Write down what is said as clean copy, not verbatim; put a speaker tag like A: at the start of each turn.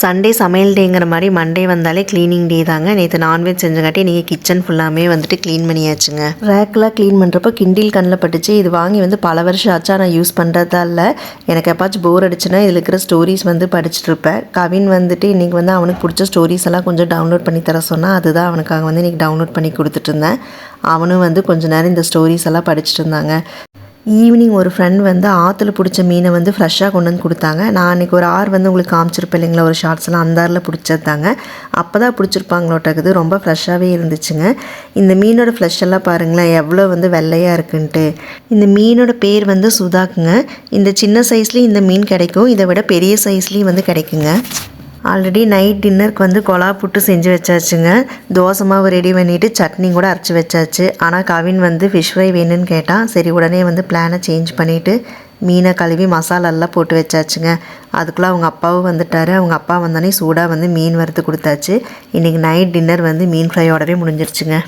A: Sunday சமையல் டேங்கிற மாதிரி Monday வந்தாலே க்ளீனிங் டே தாங்க. நேற்று நான்வெஜ் செஞ்சங்காட்டி இன்றைக்கி கிச்சன் ஃபுல்லாமே வந்துட்டு க்ளீன் பண்ணியாச்சுங்க. ரேக்கெலாம் க்ளீன் பண்ணுறப்போ கிண்டில் கண்ணில் பட்டுச்சு. இது வாங்கி வந்து பல வருஷம் ஆச்சா நான் யூஸ் பண்ணுறதா இல்லை. எனக்கு எப்பாச்சும் போர் அடிச்சுன்னா இதில் இருக்கிற ஸ்டோரிஸ் வந்து படிச்சுட்ருப்பேன். கவின் வந்துட்டு இன்றைக்கி வந்து அவனுக்கு பிடிச்ச ஸ்டோரிஸ் எல்லாம் கொஞ்சம் டவுன்லோட் பண்ணி தர சொன்னால் அதுதான் அவனுக்காக வந்து இன்றைக்கி டவுன்லோட் பண்ணி கொடுத்துட்டு இருந்தேன். அவனும் வந்து கொஞ்சம் நேரம் இந்த ஸ்டோரிஸ் எல்லாம் படிச்சுட்டு இருந்தாங்க. ஈவினிங் ஒரு ஃப்ரெண்ட் வந்து ஆற்றுல பிடிச்ச மீனை வந்து ஃப்ரெஷ்ஷாக கொண்டு வந்து கொடுத்தாங்க. நான் அன்றைக்கி ஒரு ஆறு வந்து உங்களுக்கு காமிச்சிருப்பேன் இல்லைங்களா, ஒரு ஷார்ட்ஸ்லாம் அந்த ஆறில் பிடிச்சது தாங்க. அப்போ தான் பிடிச்சிருப்பாங்களோட்டக்குது. ரொம்ப ஃப்ரெஷ்ஷாகவே இருந்துச்சுங்க. இந்த மீனோட ஃப்ளஷ் எல்லாம் பாருங்களேன் எவ்வளோ வந்து வெள்ளையாக இருக்குன்ட்டு. இந்த மீனோட பேர் வந்து சுதாக்குங்க. இந்த சின்ன சைஸ்லேயும் இந்த மீன் கிடைக்கும், இதை விட பெரிய சைஸ்லேயும் வந்து கிடைக்குங்க. ஆல்ரெடி நைட் டின்னருக்கு வந்து கொலா புட்டு செஞ்சு வச்சாச்சுங்க. தோசை மாவு ரெடி பண்ணிவிட்டு சட்னி கூட அரைச்சி வச்சாச்சு. ஆனால் கவின் வந்து ஃபிஷ் ஃப்ரை வேணும்னு கேட்டான். சரி உடனே வந்து பிளானை சேஞ்ச் பண்ணிவிட்டு மீனை கழுவி மசாலாலாம் போட்டு வச்சாச்சுங்க. அதுக்குள்ளே அவங்க அப்பாவும் வந்துட்டார். அவங்க அப்பா வந்தோடனே சூடாக வந்து மீன் வறுத்து கொடுத்தாச்சு. இன்றைக்கி நைட் டின்னர் வந்து மீன் ஃப்ரையோடவே முடிஞ்சிருச்சுங்க.